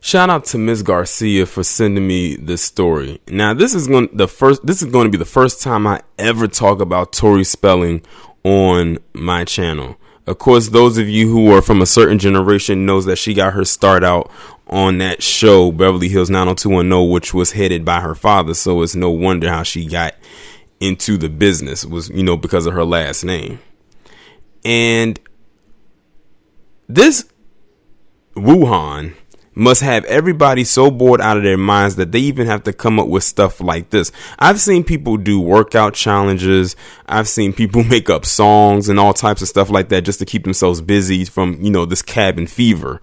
Shout out to Miss Garcia for sending me this story. Now, this is going to be the first time I ever talk about Tori Spelling on my channel. Of course, those of you who are from a certain generation knows that she got her start out on that show, Beverly Hills 90210, which was headed by her father. So it's no wonder how she got into the business was, because of her last name. And this Wuhan must have everybody so bored out of their minds that they even have to come up with stuff like this. I've seen people do workout challenges. I've seen people make up songs and all types of stuff like that just to keep themselves busy from, this cabin fever.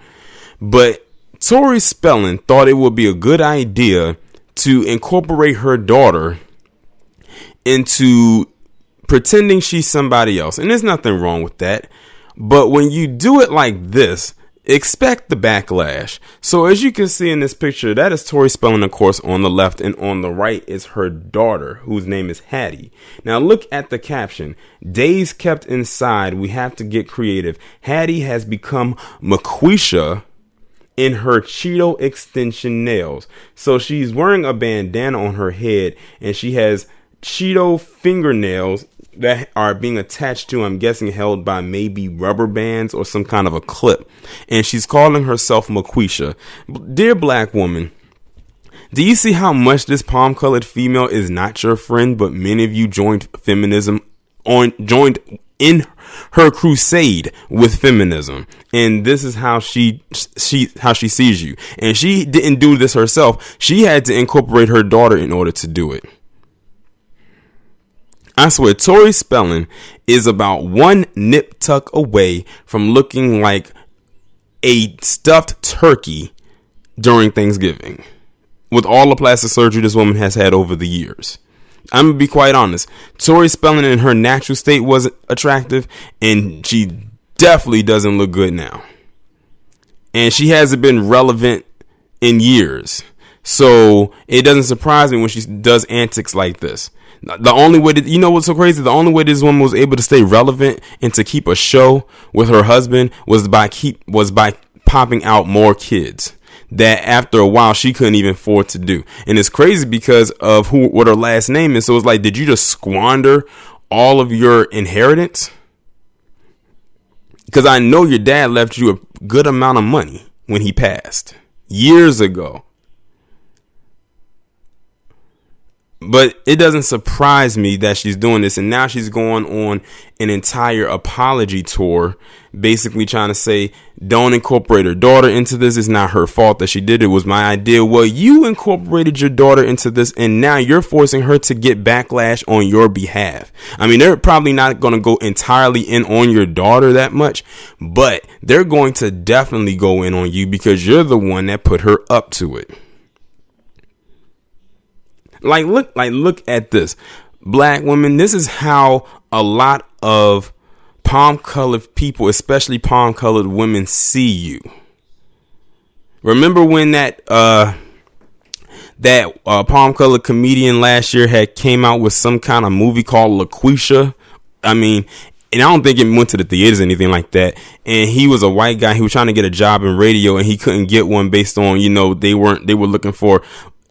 But Tori Spelling thought it would be a good idea to incorporate her daughter into pretending she's somebody else. And there's nothing wrong with that. But when you do it like this, expect the backlash. So as you can see in this picture, that is Tori Spelling, of course, on the left, and on the right is her daughter, whose name is Hattie. Now look at the caption. Days kept inside. We have to get creative. Hattie has become McQuisha in her Cheeto extension nails. So she's wearing a bandana on her head, and she has Cheeto fingernails that are being attached to, I'm guessing, held by maybe rubber bands or some kind of a clip. And she's calling herself McQuisha. Dear black woman, do you see how much this palm colored female is not your friend, but many of you joined in her crusade with feminism, and this is how she sees you. And she didn't do this herself. She had to incorporate her daughter in order to do it. I swear, Tori Spelling is about one nip tuck away from looking like a stuffed turkey during Thanksgiving, with all the plastic surgery this woman has had over the years. I'm going to be quite honest. Tori Spelling in her natural state wasn't attractive, and she definitely doesn't look good now. And she hasn't been relevant in years. So it doesn't surprise me when she does antics like this. The only way that, what's so crazy? The only way this woman was able to stay relevant and to keep a show with her husband was by popping out more kids that after a while she couldn't even afford to do. And it's crazy because of what her last name is. So it's like, did you just squander all of your inheritance? Because I know your dad left you a good amount of money when he passed years ago. But it doesn't surprise me that she's doing this. And now she's going on an entire apology tour, basically trying to say, don't incorporate her daughter into this. It's not her fault that she did it. It was my idea. Well, you incorporated your daughter into this, and now you're forcing her to get backlash on your behalf. I mean, they're probably not going to go entirely in on your daughter that much, but they're going to definitely go in on you because you're the one that put her up to it. Look at this. Black women, this is how a lot of palm colored people, especially palm colored women, see you. Remember when that palm colored comedian last year had came out with some kind of movie called McQuisha? I mean, and I don't think it went to the theaters or anything like that. And he was a white guy. He was trying to get a job in radio, and he couldn't get one based on, they were looking for.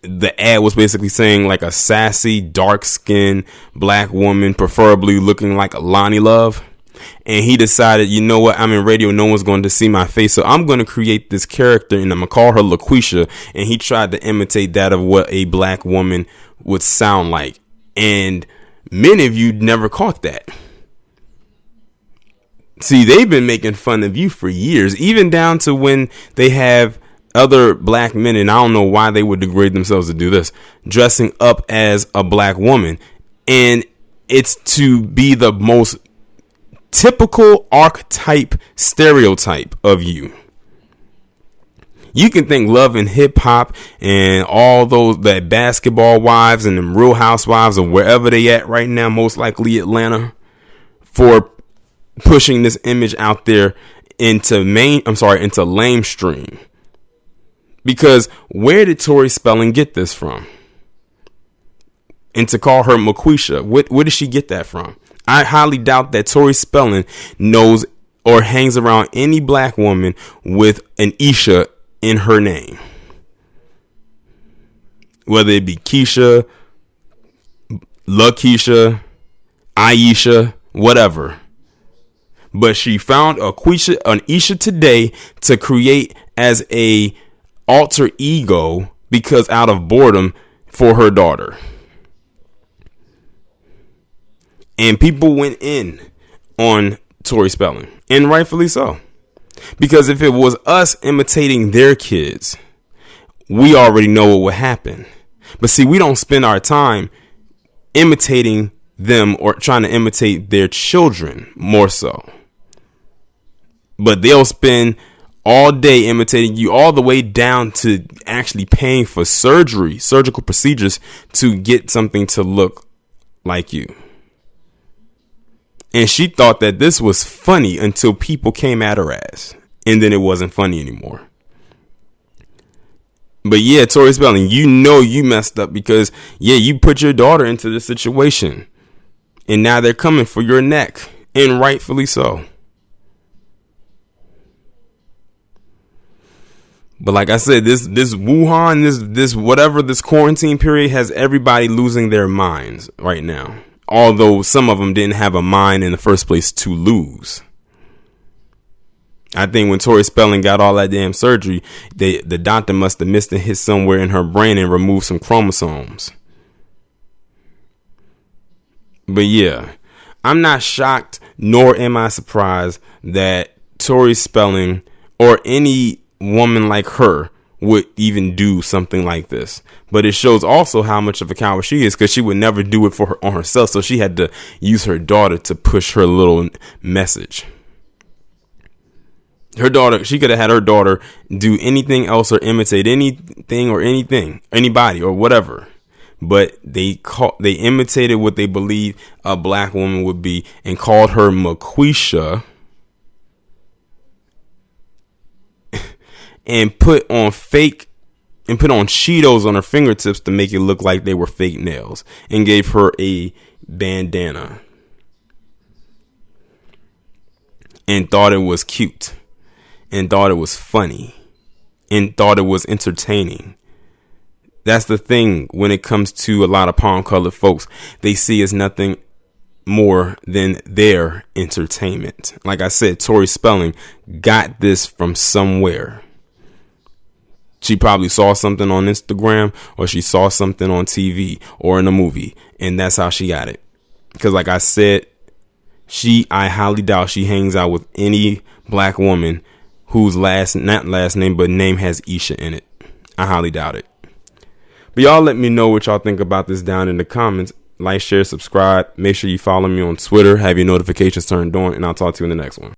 The ad was basically saying like a sassy, dark-skinned black woman, preferably looking like a Lonnie Love. And he decided, you know what? I'm in radio. No one's going to see my face. So I'm going to create this character, and I'm going to call her LaQuisha. And he tried to imitate that of what a black woman would sound like. And many of you never caught that. See, they've been making fun of you for years, even down to when they have other black men, and I don't know why they would degrade themselves to do this, dressing up as a black woman. And it's to be the most typical archetype stereotype of you. You can thank Love and Hip Hop and all those that Basketball Wives and them Real Housewives or wherever they at right now, most likely Atlanta, for pushing this image out there into lamestream. Because where did Tori Spelling get this from? And to call her McQuisha, where did she get that from? I highly doubt that Tori Spelling knows or hangs around any black woman with an Isha in her name. whether it be Keisha, LaKeisha, Aisha, whatever. But she found an Isha today to create as a alter ego because out of boredom for her daughter. And people went in on Tori Spelling, and rightfully so. Because if it was us imitating their kids, we already know what would happen. But see, we don't spend our time imitating them or trying to imitate their children more so. But they'll spend all day imitating you, all the way down to actually paying for surgical procedures to get something to look like you. And she thought that this was funny until people came at her ass. And then it wasn't funny anymore. But yeah, Tori Spelling, you know you messed up because, yeah, you put your daughter into this situation. And now they're coming for your neck. And rightfully so. But like I said, this Wuhan, this whatever, this quarantine period has everybody losing their minds right now. Although some of them didn't have a mind in the first place to lose. I think when Tori Spelling got all that damn surgery, the doctor must have missed a hit somewhere in her brain and removed some chromosomes. But yeah, I'm not shocked, nor am I surprised that Tori Spelling or any woman like her would even do something like this. But it shows also how much of a coward she is, because she would never do it for her on herself. So she had to use her daughter to push her little message. Her daughter, she could have had her daughter do anything else or imitate anything or anybody or whatever. But they imitated what they believe a black woman would be and called her McQuisha. And put on Cheetos on her fingertips to make it look like they were fake nails, and gave her a bandana and thought it was cute and thought it was funny and thought it was entertaining. That's the thing when it comes to a lot of palm colored folks. They see as nothing more than their entertainment. Like I said, Tori Spelling got this from somewhere. She probably saw something on Instagram, or she saw something on TV or in a movie, and that's how she got it. Because like I said, I highly doubt she hangs out with any black woman whose not last name, but name has Isha in it. I highly doubt it. But y'all let me know what y'all think about this down in the comments. Like, share, subscribe. Make sure you follow me on Twitter. Have your notifications turned on, and I'll talk to you in the next one.